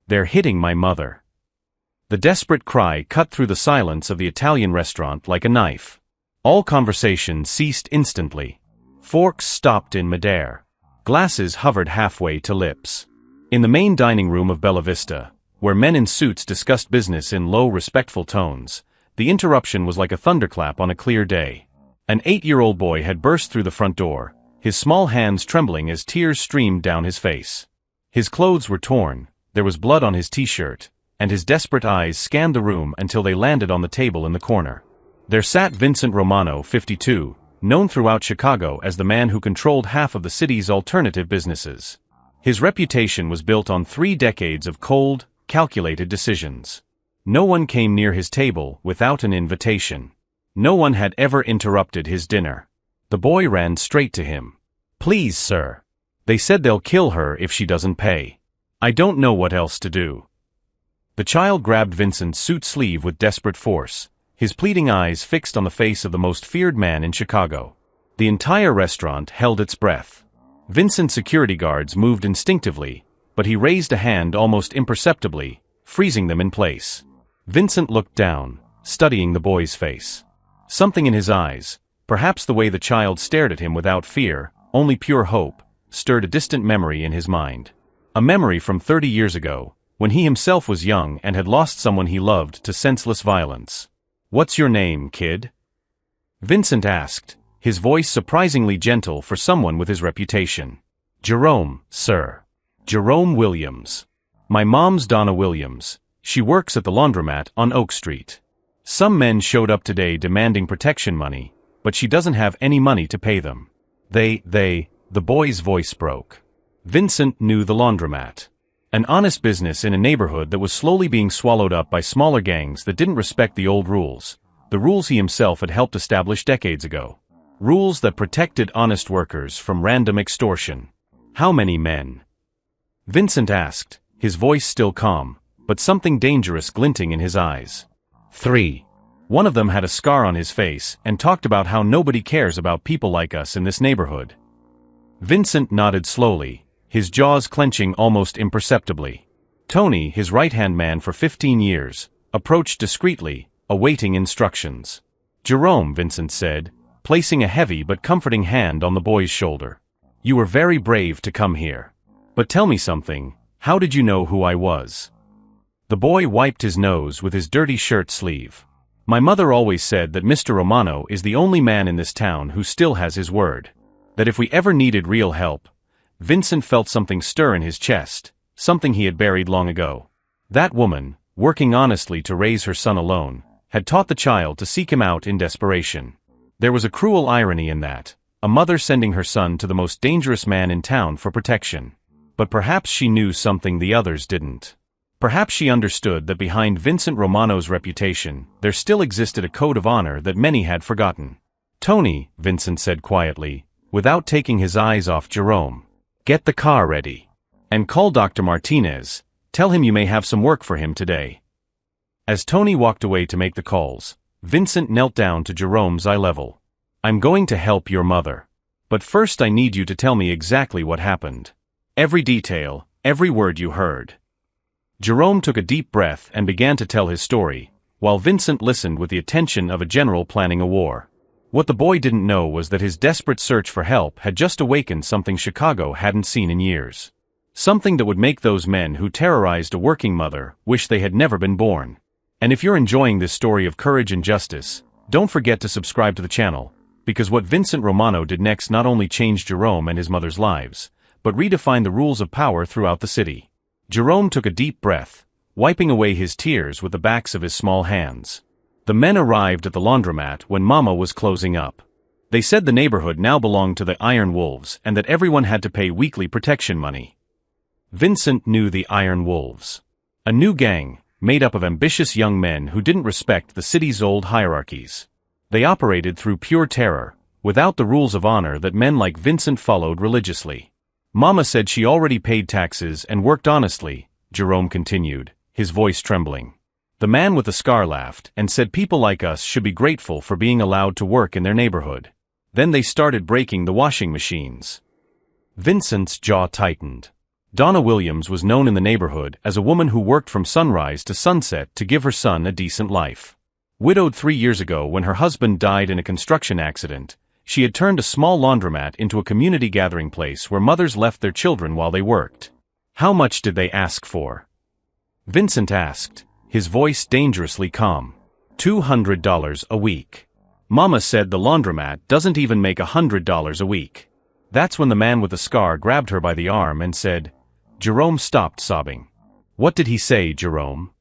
"They're hitting my mother." The desperate cry cut through the silence of the Italian restaurant like a knife. All conversation ceased instantly. Forks stopped in midair. Glasses hovered halfway to lips. In the main dining room of Bella Vista, where men in suits discussed business in low, respectful tones, the interruption was like a thunderclap on a clear day. An 8-year-old boy had burst through the front door, his small hands trembling as tears streamed down his face. His clothes were torn, there was blood on his t-shirt, and his desperate eyes scanned the room until they landed on the table in the corner. There sat Vincent Romano, 52, known throughout Chicago as the man who controlled half of the city's alternative businesses. His reputation was built on 3 decades of cold, calculated decisions. No one came near his table without an invitation. No one had ever interrupted his dinner. The boy ran straight to him. "Please, sir. They said they'll kill her if she doesn't pay. I don't know what else to do." The child grabbed Vincent's suit sleeve with desperate force, his pleading eyes fixed on the face of the most feared man in Chicago. The entire restaurant held its breath. Vincent's security guards moved instinctively, but he raised a hand almost imperceptibly, freezing them in place. Vincent looked down, studying the boy's face. Something in his eyes, perhaps the way the child stared at him without fear, only pure hope, stirred a distant memory in his mind. A memory from 30 years ago, when he himself was young and had lost someone he loved to senseless violence. "What's your name, kid?" Vincent asked, his voice surprisingly gentle for someone with his reputation. "Jerome, sir. Jerome Williams. My mom's Donna Williams. She works at the laundromat on Oak Street. Some men showed up today demanding protection money, but she doesn't have any money to pay them. The boy's voice broke. Vincent knew the laundromat. An honest business in a neighborhood that was slowly being swallowed up by smaller gangs that didn't respect the old rules, the rules he himself had helped establish decades ago. Rules that protected honest workers from random extortion. "How many men?" Vincent asked, his voice still calm, but something dangerous glinting in his eyes. "3. One of them had a scar on his face and talked about how nobody cares about people like us in this neighborhood." Vincent nodded slowly, his jaws clenching almost imperceptibly. Tony, his right-hand man for 15 years, approached discreetly, awaiting instructions. "Jerome," Vincent said, placing a heavy but comforting hand on the boy's shoulder. "You were very brave to come here. But tell me something, how did you know who I was?" The boy wiped his nose with his dirty shirt sleeve. "My mother always said that Mr. Romano is the only man in this town who still has his word. That if we ever needed real help..." Vincent felt something stir in his chest, something he had buried long ago. That woman, working honestly to raise her son alone, had taught the child to seek him out in desperation. There was a cruel irony in that, a mother sending her son to the most dangerous man in town for protection. But perhaps she knew something the others didn't. Perhaps she understood that behind Vincent Romano's reputation, there still existed a code of honor that many had forgotten. "Tony," Vincent said quietly, without taking his eyes off Jerome, "get the car ready. And call Dr. Martinez, tell him you may have some work for him today." As Tony walked away to make the calls, Vincent knelt down to Jerome's eye level. "I'm going to help your mother. But first I need you to tell me exactly what happened. Every detail, every word you heard." Jerome took a deep breath and began to tell his story, while Vincent listened with the attention of a general planning a war. What the boy didn't know was that his desperate search for help had just awakened something Chicago hadn't seen in years. Something that would make those men who terrorized a working mother wish they had never been born. And if you're enjoying this story of courage and justice, don't forget to subscribe to the channel, because what Vincent Romano did next not only changed Jerome and his mother's lives, but redefined the rules of power throughout the city. Jerome took a deep breath, wiping away his tears with the backs of his small hands. The men arrived at the laundromat when Mama was closing up. They said the neighborhood now belonged to the Iron Wolves and that everyone had to pay weekly protection money. Vincent knew the Iron Wolves. A new gang, made up of ambitious young men who didn't respect the city's old hierarchies. They operated through pure terror, without the rules of honor that men like Vincent followed religiously. "Mama said she already paid taxes and worked honestly," Jerome continued, his voice trembling. The man with the scar laughed and said people like us should be grateful for being allowed to work in their neighborhood. Then they started breaking the washing machines. Vincent's jaw tightened. Donna Williams was known in the neighborhood as a woman who worked from sunrise to sunset to give her son a decent life. Widowed 3 years ago when her husband died in a construction accident, she had turned a small laundromat into a community gathering place where mothers left their children while they worked. How much did they ask for? Vincent asked, his voice dangerously calm. $200 a week. Mama said the laundromat doesn't even make $100 a week. That's when the man with the scar grabbed her by the arm and said, Jerome stopped sobbing. What did he say, Jerome?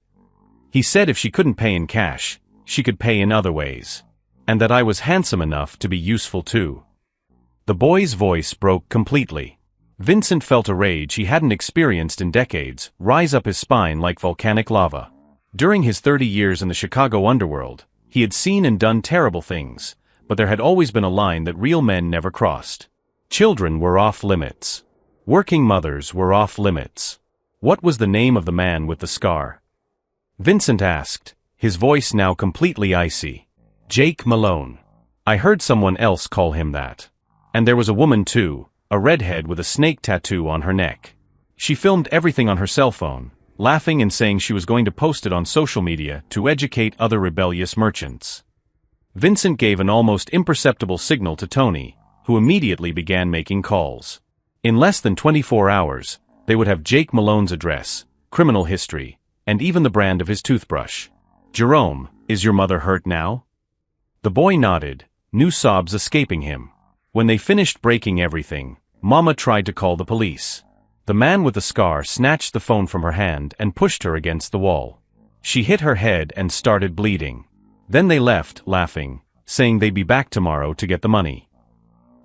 He said if she couldn't pay in cash, she could pay in other ways. And that I was handsome enough to be useful too. The boy's voice broke completely. Vincent felt a rage he hadn't experienced in decades rise up his spine like volcanic lava. During his 30 years in the Chicago underworld, he had seen and done terrible things, but there had always been a line that real men never crossed. Children were off limits. Working mothers were off limits. What was the name of the man with the scar? Vincent asked, his voice now completely icy. Jake Malone. I heard someone else call him that. And there was a woman too, a redhead with a snake tattoo on her neck. She filmed everything on her cell phone, laughing and saying she was going to post it on social media to educate other rebellious merchants. Vincent gave an almost imperceptible signal to Tony, who immediately began making calls. In less than 24 hours, they would have Jake Malone's address, criminal history, and even the brand of his toothbrush. Jerome, is your mother hurt now? The boy nodded, new sobs escaping him. When they finished breaking everything, Mama tried to call the police. The man with the scar snatched the phone from her hand and pushed her against the wall. She hit her head and started bleeding. Then they left, laughing, saying they'd be back tomorrow to get the money.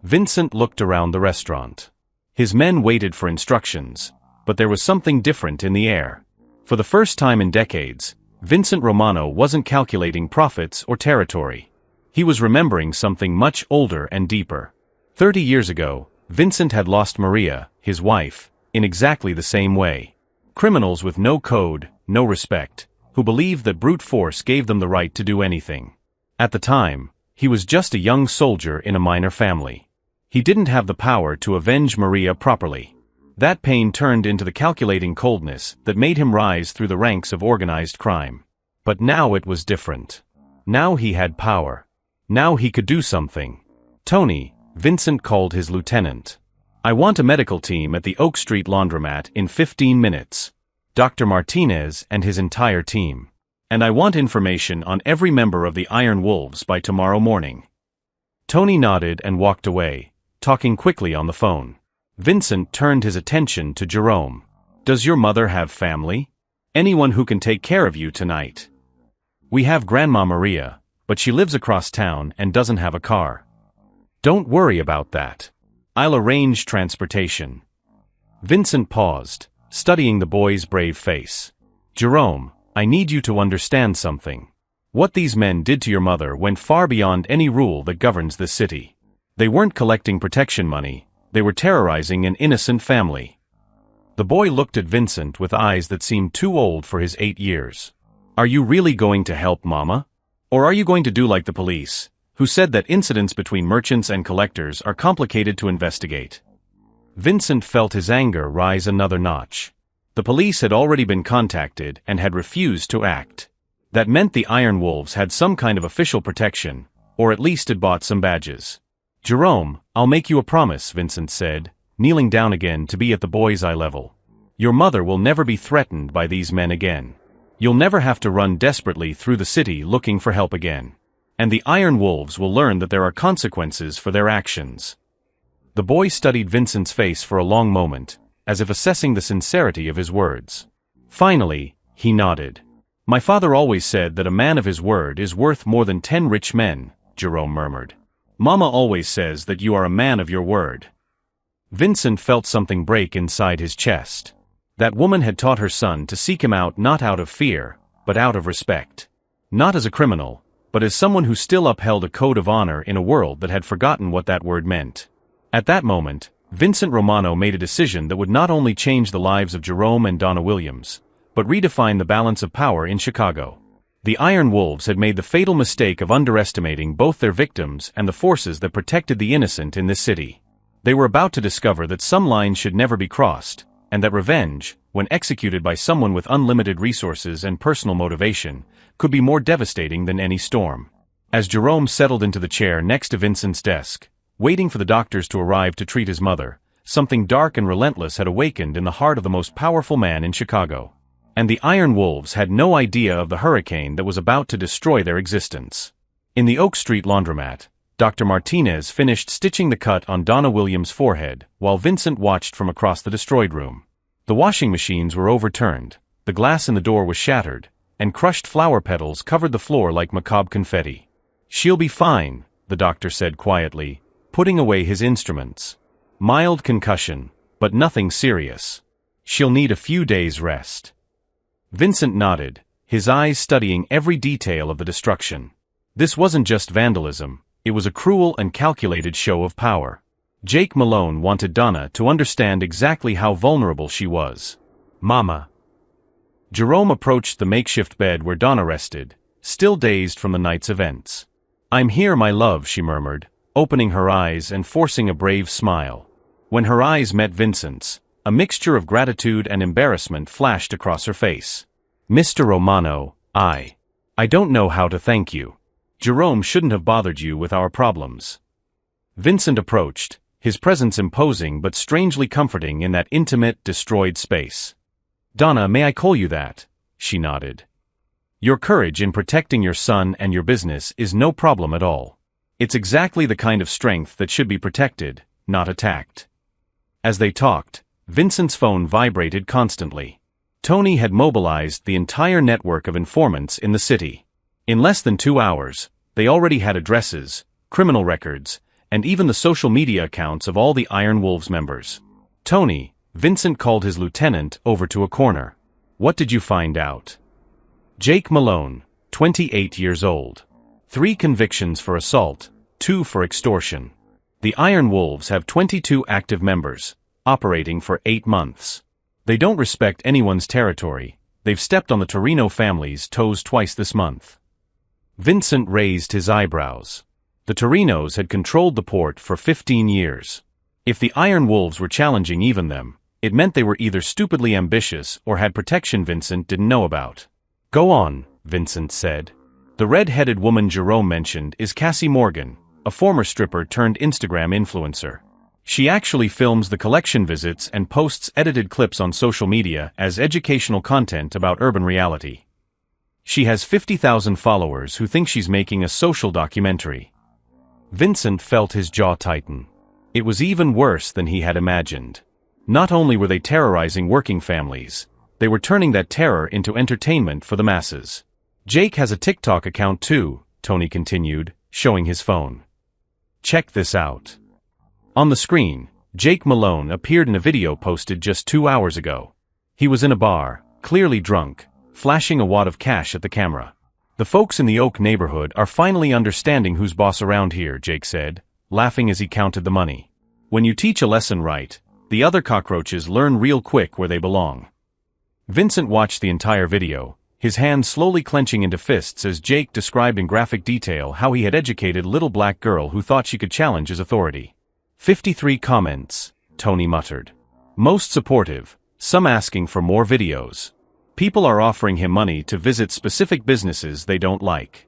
Vincent looked around the restaurant. His men waited for instructions, but there was something different in the air. For the first time in decades, Vincent Romano wasn't calculating profits or territory. He was remembering something much older and deeper. 30 years ago, Vincent had lost Maria, his wife, in exactly the same way. Criminals with no code, no respect, who believed that brute force gave them the right to do anything. At the time, he was just a young soldier in a minor family. He didn't have the power to avenge Maria properly. That pain turned into the calculating coldness that made him rise through the ranks of organized crime. But now it was different. Now he had power. Now he could do something. Tony, Vincent called his lieutenant. I want a medical team at the Oak Street laundromat in 15 minutes. Dr. Martinez and his entire team. And I want information on every member of the Iron Wolves by tomorrow morning. Tony nodded and walked away, talking quickly on the phone. Vincent turned his attention to Jerome. Does your mother have family? Anyone who can take care of you tonight? We have Grandma Maria, but she lives across town and doesn't have a car. Don't worry about that. I'll arrange transportation. Vincent paused, studying the boy's brave face. Jerome, I need you to understand something. What these men did to your mother went far beyond any rule that governs this city. They weren't collecting protection money, they were terrorizing an innocent family. The boy looked at Vincent with eyes that seemed too old for his 8 years. Are you really going to help Mama? Or are you going to do like the police, who said that incidents between merchants and collectors are complicated to investigate? Vincent felt his anger rise another notch. The police had already been contacted and had refused to act. That meant the Iron Wolves had some kind of official protection, or at least had bought some badges. Jerome, I'll make you a promise, Vincent said, kneeling down again to be at the boy's eye level. Your mother will never be threatened by these men again. You'll never have to run desperately through the city looking for help again. And the Iron Wolves will learn that there are consequences for their actions. The boy studied Vincent's face for a long moment, as if assessing the sincerity of his words. Finally, he nodded. My father always said that a man of his word is worth more than 10 rich men, Jerome murmured. Mama always says that you are a man of your word. Vincent felt something break inside his chest. That woman had taught her son to seek him out not out of fear, but out of respect. Not as a criminal, but as someone who still upheld a code of honor in a world that had forgotten what that word meant. At that moment, Vincent Romano made a decision that would not only change the lives of Jerome and Donna Williams, but redefine the balance of power in Chicago. The Iron Wolves had made the fatal mistake of underestimating both their victims and the forces that protected the innocent in this city. They were about to discover that some lines should never be crossed, and that revenge, when executed by someone with unlimited resources and personal motivation, could be more devastating than any storm. As Jerome settled into the chair next to Vincent's desk, waiting for the doctors to arrive to treat his mother, something dark and relentless had awakened in the heart of the most powerful man in Chicago. And the Iron Wolves had no idea of the hurricane that was about to destroy their existence. In the Oak Street laundromat, Dr. Martinez finished stitching the cut on Donna Williams' forehead, while Vincent watched from across the destroyed room. The washing machines were overturned, the glass in the door was shattered, and crushed flower petals covered the floor like macabre confetti. "She'll be fine," the doctor said quietly, putting away his instruments. "Mild concussion, but nothing serious. She'll need a few days' rest." Vincent nodded, his eyes studying every detail of the destruction. This wasn't just vandalism, it was a cruel and calculated show of power. Jake Malone wanted Donna to understand exactly how vulnerable she was. "Mama." Jerome approached the makeshift bed where Donna rested, still dazed from the night's events. "I'm here, my love," she murmured, opening her eyes and forcing a brave smile. When her eyes met Vincent's, a mixture of gratitude and embarrassment flashed across her face. "Mr. Romano, I don't know how to thank you. Jerome shouldn't have bothered you with our problems." Vincent approached, his presence imposing but strangely comforting in that intimate, destroyed space. "Donna, may I call you that?" She nodded. "Your courage in protecting your son and your business is no problem at all. It's exactly the kind of strength that should be protected, not attacked." As they talked, Vincent's phone vibrated constantly. Tony had mobilized the entire network of informants in the city. In less than 2 hours, they already had addresses, criminal records, and even the social media accounts of all the Iron Wolves members. "Tony," Vincent called his lieutenant over to a corner. "What did you find out?" Jake Malone, 28 years old. 3 convictions for assault, 2 for extortion. The Iron Wolves have 22 active members, operating for 8 months. They don't respect anyone's territory. They've stepped on the Torino family's toes twice this month. Vincent raised his eyebrows. The Torinos had controlled the port for 15 years. If the Iron Wolves were challenging even them, it meant they were either stupidly ambitious or had protection Vincent didn't know about. "Go on," Vincent said. "The red-headed woman Jerome mentioned is Cassie Morgan, a former stripper turned Instagram influencer. She actually films the collection visits and posts edited clips on social media as educational content about urban reality. She has 50,000 followers who think she's making a social documentary." Vincent felt his jaw tighten. It was even worse than he had imagined. Not only were they terrorizing working families, they were turning that terror into entertainment for the masses. "Jake has a TikTok account too," Tony continued, showing his phone. "Check this out." On the screen, Jake Malone appeared in a video posted just 2 hours ago. He was in a bar, clearly drunk, flashing a wad of cash at the camera. "The folks in the Oak neighborhood are finally understanding who's boss around here," Jake said, laughing as he counted the money. "When you teach a lesson right, the other cockroaches learn real quick where they belong." Vincent watched the entire video, his hands slowly clenching into fists as Jake described in graphic detail how he had educated a little black girl who thought she could challenge his authority. 53 comments, Tony muttered. Most supportive, some asking for more videos. People are offering him money to visit specific businesses they don't like.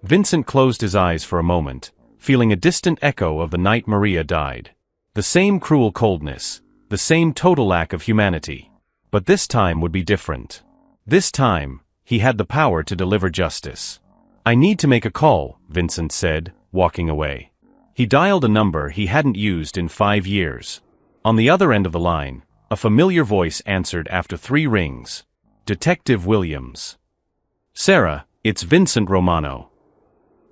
Vincent closed his eyes for a moment, feeling a distant echo of the night Maria died. The same cruel coldness, the same total lack of humanity. But this time would be different. This time, he had the power to deliver justice. "I need to make a call," Vincent said, walking away. He dialed a number he hadn't used in 5 years. On the other end of the line, a familiar voice answered after 3 rings. Detective Williams. "Sarah, it's Vincent Romano."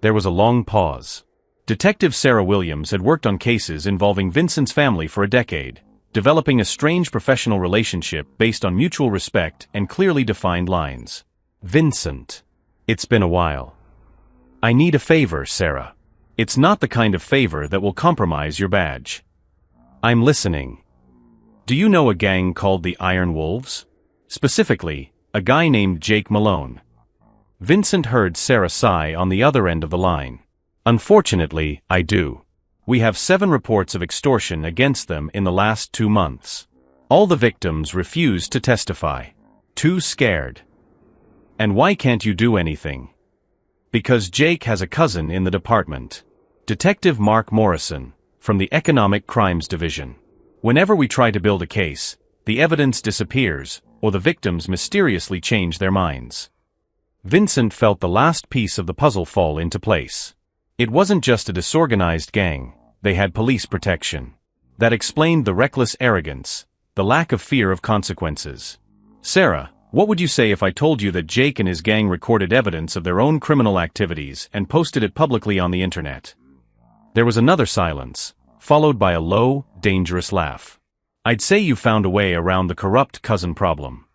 There was a long pause. Detective Sarah Williams had worked on cases involving Vincent's family for a decade, developing a strange professional relationship based on mutual respect and clearly defined lines. "Vincent. It's been a while. I need a favor, Sarah. It's not the kind of favor that will compromise your badge." "I'm listening." "Do you know a gang called the Iron Wolves? Specifically, a guy named Jake Malone?" Vincent heard Sarah sigh on the other end of the line. "Unfortunately, I do. We have 7 reports of extortion against them in the last 2 months. All the victims refused to testify. Too scared. And why can't you do anything? Because Jake has a cousin in the department. Detective Mark Morrison, from the Economic Crimes Division. Whenever we try to build a case, the evidence disappears, or the victims mysteriously change their minds. Vincent felt the last piece of the puzzle fall into place. It wasn't just a disorganized gang, they had police protection. That explained the reckless arrogance, the lack of fear of consequences. Sarah, what would you say if I told you that Jake and his gang recorded evidence of their own criminal activities and posted it publicly on the internet? There was another silence, followed by a low, dangerous laugh. I'd say you found a way around the corrupt cousin problem.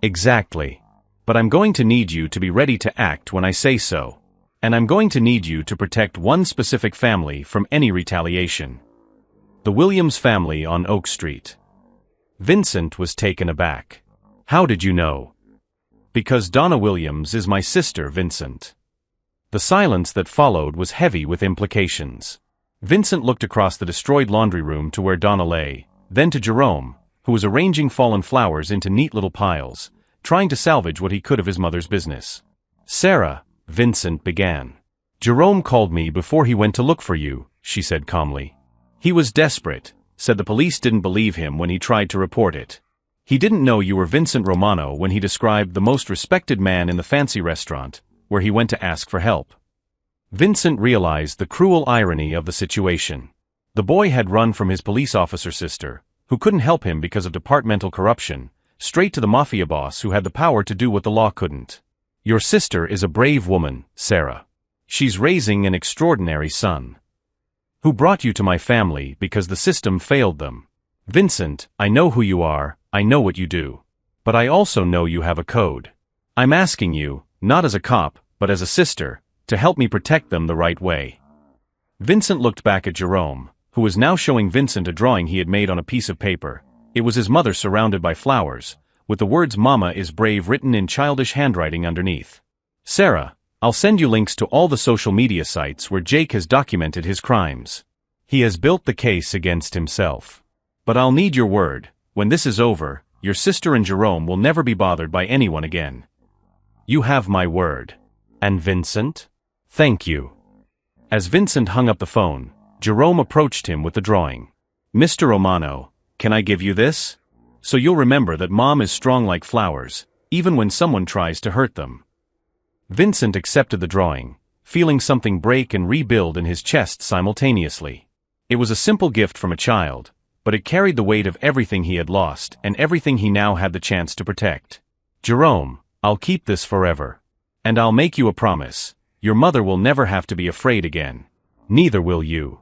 Exactly. But I'm going to need you to be ready to act when I say so. And I'm going to need you to protect one specific family from any retaliation. The Williams family on Oak Street. Vincent was taken aback. How did you know? Because Donna Williams is my sister, Vincent. The silence that followed was heavy with implications. Vincent looked across the destroyed laundry room to where Donna lay, then to Jerome, who was arranging fallen flowers into neat little piles, trying to salvage what he could of his mother's business. Sarah, Vincent began. Jerome called me before he went to look for you, she said calmly. He was desperate, said the police didn't believe him when he tried to report it. He didn't know you were Vincent Romano when he described the most respected man in the fancy restaurant, where he went to ask for help. Vincent realized the cruel irony of the situation. The boy had run from his police officer sister, who couldn't help him because of departmental corruption, straight to the mafia boss who had the power to do what the law couldn't. Your sister is a brave woman, Sarah. She's raising an extraordinary son. Who brought you to my family because the system failed them. Vincent, I know who you are, I know what you do. But I also know you have a code. I'm asking you, not as a cop, but as a sister, to help me protect them the right way. Vincent looked back at Jerome, who was now showing Vincent a drawing he had made on a piece of paper. It was his mother surrounded by flowers, with the words "Mama is brave" written in childish handwriting underneath. Sarah, I'll send you links to all the social media sites where Jake has documented his crimes. He has built the case against himself. But I'll need your word, when this is over, your sister and Jerome will never be bothered by anyone again. You have my word. And Vincent? Thank you. As Vincent hung up the phone, Jerome approached him with the drawing. Mr. Romano, can I give you this? So you'll remember that Mom is strong like flowers, even when someone tries to hurt them. Vincent accepted the drawing, feeling something break and rebuild in his chest simultaneously. It was a simple gift from a child, but it carried the weight of everything he had lost and everything he now had the chance to protect. Jerome, I'll keep this forever. And I'll make you a promise. Your mother will never have to be afraid again. Neither will you.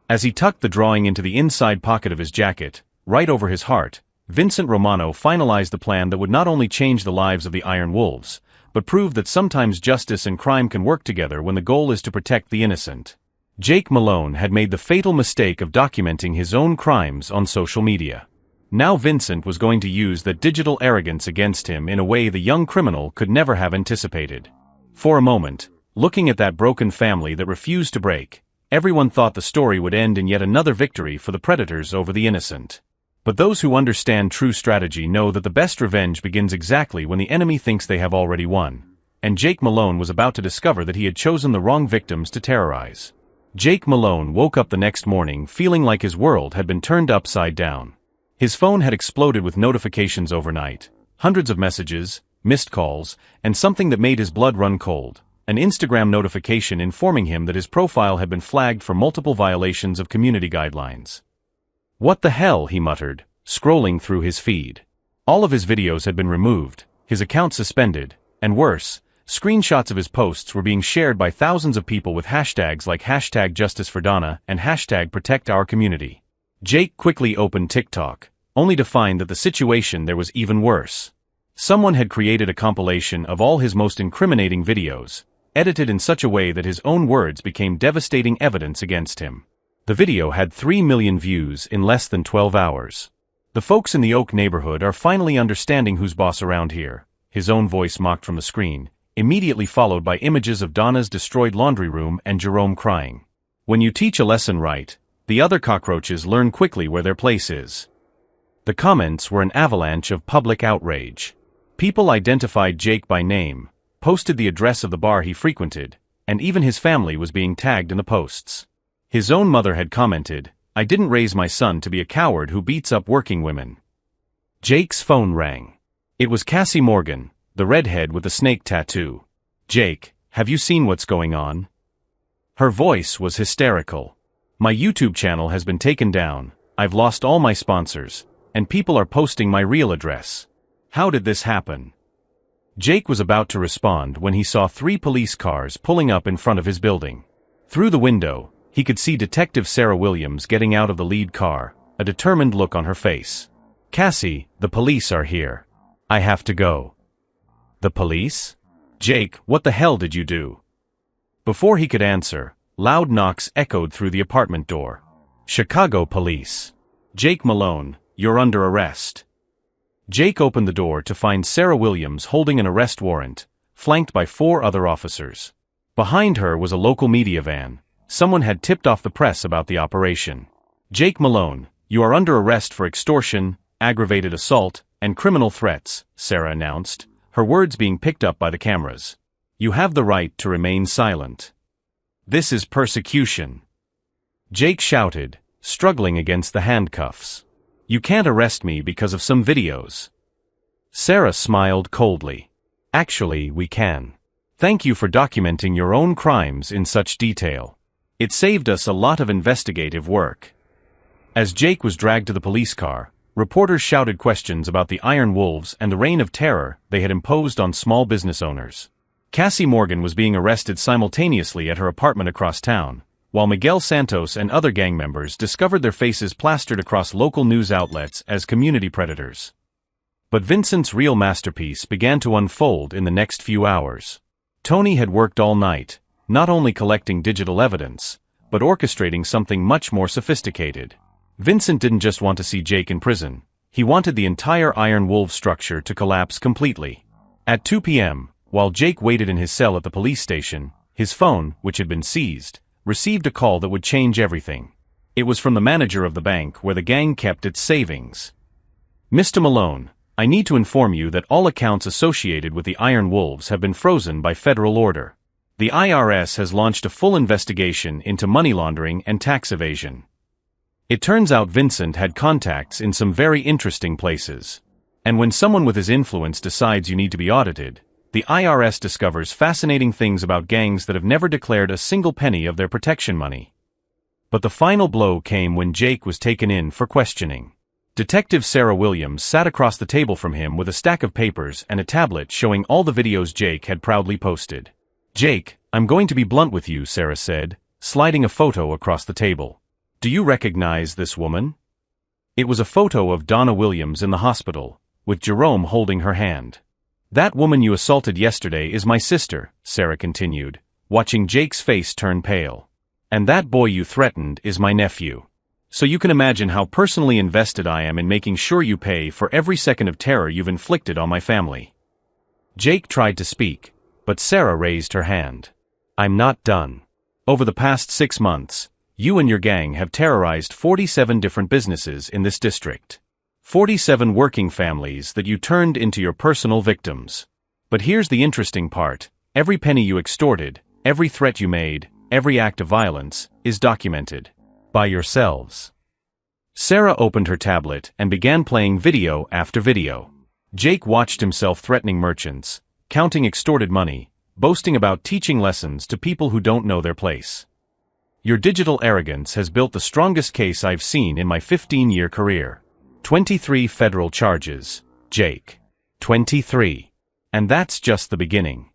As he tucked the drawing into the inside pocket of his jacket, right over his heart, Vincent Romano finalized the plan that would not only change the lives of the Iron Wolves, but prove that sometimes justice and crime can work together when the goal is to protect the innocent. Jake Malone had made the fatal mistake of documenting his own crimes on social media. Now Vincent was going to use that digital arrogance against him in a way the young criminal could never have anticipated. For a moment, looking at that broken family that refused to break, everyone thought the story would end in yet another victory for the predators over the innocent. But those who understand true strategy know that the best revenge begins exactly when the enemy thinks they have already won. And Jake Malone was about to discover that he had chosen the wrong victims to terrorize. Jake Malone woke up the next morning feeling like his world had been turned upside down. His phone had exploded with notifications overnight, hundreds of messages, missed calls, and something that made his blood run cold, an Instagram notification informing him that his profile had been flagged for multiple violations of community guidelines. What the hell, he muttered, scrolling through his feed. All of his videos had been removed, his account suspended, and worse, screenshots of his posts were being shared by thousands of people with hashtags like #JusticeForDonna and #ProtectOurCommunity. Jake quickly opened TikTok, only to find that the situation there was even worse. Someone had created a compilation of all his most incriminating videos, edited in such a way that his own words became devastating evidence against him. The video had 3 million views in less than 12 hours. The folks in the Oak neighborhood are finally understanding who's boss around here, his own voice mocked from the screen, immediately followed by images of Donna's destroyed laundry room and Jerome crying. When you teach a lesson right, the other cockroaches learn quickly where their place is. The comments were an avalanche of public outrage. People identified Jake by name, posted the address of the bar he frequented, and even his family was being tagged in the posts. His own mother had commented, "I didn't raise my son to be a coward who beats up working women." Jake's phone rang. It was Cassie Morgan, the redhead with the snake tattoo. "Jake, have you seen what's going on?" Her voice was hysterical. "My YouTube channel has been taken down, I've lost all my sponsors, and people are posting my real address. How did this happen?" Jake was about to respond when he saw 3 police cars pulling up in front of his building. Through the window, he could see Detective Sarah Williams getting out of the lead car, a determined look on her face. "Cassie, the police are here. I have to go." "The police? Jake, what the hell did you do?" Before he could answer, loud knocks echoed through the apartment door. "Chicago police. Jake Malone, you're under arrest." Jake opened the door to find Sarah Williams holding an arrest warrant, flanked by 4 other officers. Behind her was a local media van. Someone had tipped off the press about the operation. "Jake Malone, you are under arrest for extortion, aggravated assault, and criminal threats," Sarah announced, her words being picked up by the cameras. "You have the right to remain silent. This is persecution." Jake shouted, struggling against the handcuffs. "You can't arrest me because of some videos." Sarah smiled coldly. "Actually, we can. Thank you for documenting your own crimes in such detail. It saved us a lot of investigative work." As Jake was dragged to the police car, reporters shouted questions about the Iron Wolves and the reign of terror they had imposed on small business owners. Cassie Morgan was being arrested simultaneously at her apartment across town, while Miguel Santos and other gang members discovered their faces plastered across local news outlets as community predators. But Vincent's real masterpiece began to unfold in the next few hours. Tony had worked all night, not only collecting digital evidence, but orchestrating something much more sophisticated. Vincent didn't just want to see Jake in prison, he wanted the entire Iron Wolf structure to collapse completely. At 2 p.m., while Jake waited in his cell at the police station, his phone, which had been seized, received a call that would change everything. It was from the manager of the bank where the gang kept its savings. "Mr. Malone, I need to inform you that all accounts associated with the Iron Wolves have been frozen by federal order. The IRS has launched a full investigation into money laundering and tax evasion." It turns out Vincent had contacts in some very interesting places. And when someone with his influence decides you need to be audited, the IRS discovers fascinating things about gangs that have never declared a single penny of their protection money. But the final blow came when Jake was taken in for questioning. Detective Sarah Williams sat across the table from him with a stack of papers and a tablet showing all the videos Jake had proudly posted. "Jake, I'm going to be blunt with you," Sarah said, sliding a photo across the table. "Do you recognize this woman?" It was a photo of Donna Williams in the hospital, with Jerome holding her hand. "That woman you assaulted yesterday is my sister," Sarah continued, watching Jake's face turn pale. "And that boy you threatened is my nephew. So you can imagine how personally invested I am in making sure you pay for every second of terror you've inflicted on my family." Jake tried to speak, but Sarah raised her hand. "I'm not done. Over the past 6 months, you and your gang have terrorized 47 different businesses in this district. 47 working families that you turned into your personal victims. But here's the interesting part. Every penny you extorted, every threat you made, every act of violence, is documented. By yourselves." Sarah opened her tablet and began playing video after video. Jake watched himself threatening merchants, counting extorted money, boasting about teaching lessons to people who don't know their place. "Your digital arrogance has built the strongest case I've seen in my 15-year career. 23 federal charges, Jake. 23. And that's just the beginning."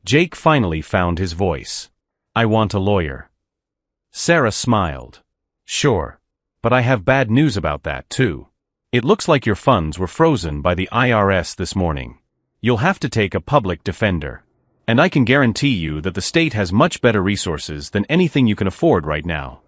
Jake finally found his voice. "I want a lawyer." Sarah smiled. "Sure. But I have bad news about that, too. It looks like your funds were frozen by the IRS this morning. You'll have to take a public defender. And I can guarantee you that the state has much better resources than anything you can afford right now."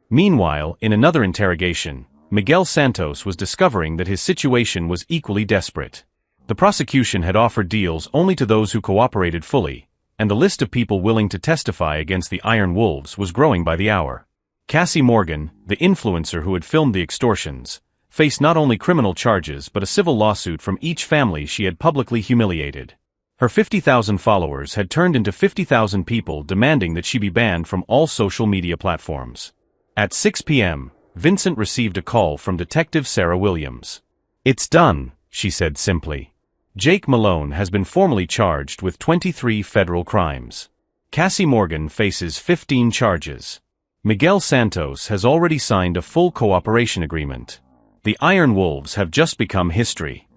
Meanwhile, in another interrogation, Miguel Santos was discovering that his situation was equally desperate. The prosecution had offered deals only to those who cooperated fully, and the list of people willing to testify against the Iron Wolves was growing by the hour. Cassie Morgan, the influencer who had filmed the extortions, faced not only criminal charges but a civil lawsuit from each family she had publicly humiliated. Her 50,000 followers had turned into 50,000 people demanding that she be banned from all social media platforms. At 6 p.m., Vincent received a call from Detective Sarah Williams. "It's done," she said simply. "Jake Malone has been formally charged with 23 federal crimes. Cassie Morgan faces 15 charges. Miguel Santos has already signed a full cooperation agreement. The Iron Wolves have just become history."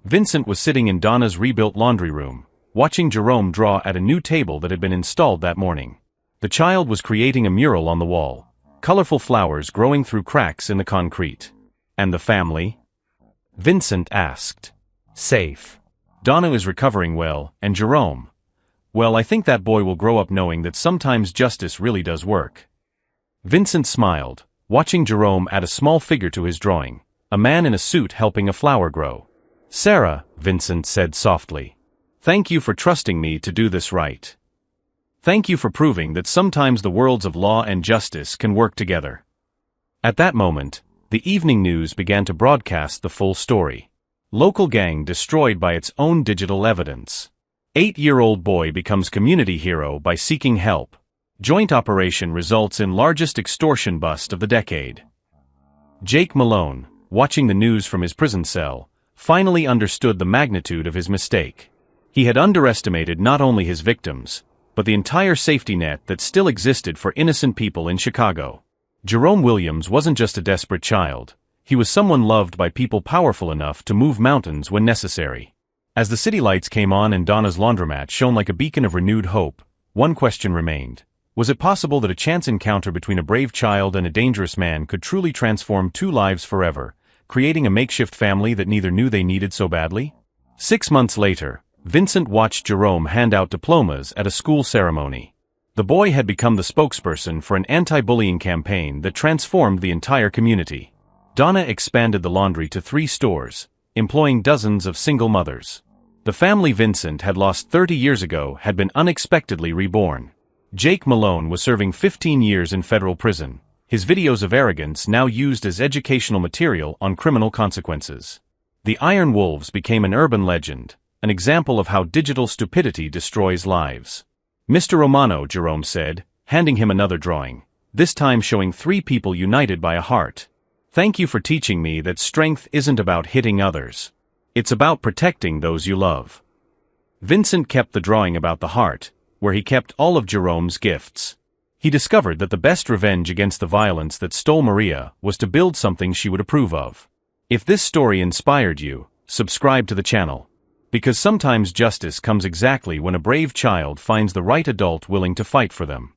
Vincent was sitting in Donna's rebuilt laundry room, watching Jerome draw at a new table that had been installed that morning. The child was creating a mural on the wall, colorful flowers growing through cracks in the concrete. "And the family?" Vincent asked. "Safe. Donna is recovering well, and Jerome, well, I think that boy will grow up knowing that sometimes justice really does work." Vincent smiled, watching Jerome add a small figure to his drawing, a man in a suit helping a flower grow. "Sarah," Vincent said softly, "thank you for trusting me to do this right. Thank you for proving that sometimes the worlds of law and justice can work together." At that moment, the evening news began to broadcast the full story. Local gang destroyed by its own digital evidence. 8-year-old boy becomes community hero by seeking help. Joint operation results in largest extortion bust of the decade. Jake Malone, watching the news from his prison cell, finally understood the magnitude of his mistake. He had underestimated not only his victims, but the entire safety net that still existed for innocent people in Chicago. Jerome Williams wasn't just a desperate child. He was someone loved by people powerful enough to move mountains when necessary. As the city lights came on and Donna's laundromat shone like a beacon of renewed hope, one question remained. Was it possible that a chance encounter between a brave child and a dangerous man could truly transform two lives forever, creating a makeshift family that neither knew they needed so badly? 6 months later, Vincent watched Jerome hand out diplomas at a school ceremony. The boy had become the spokesperson for an anti-bullying campaign that transformed the entire community. Donna expanded the laundry to 3 stores, employing dozens of single mothers. The family Vincent had lost 30 years ago had been unexpectedly reborn. Jake Malone was serving 15 years in federal prison, his videos of arrogance now used as educational material on criminal consequences. The Iron Wolves became an urban legend, an example of how digital stupidity destroys lives. "Mr. Romano," Jerome said, handing him another drawing, this time showing 3 people united by a heart. "Thank you for teaching me that strength isn't about hitting others. It's about protecting those you love." Vincent kept the drawing about the heart, where he kept all of Jerome's gifts. He discovered that the best revenge against the violence that stole Maria was to build something she would approve of. If this story inspired you, subscribe to the channel. Because sometimes justice comes exactly when a brave child finds the right adult willing to fight for them.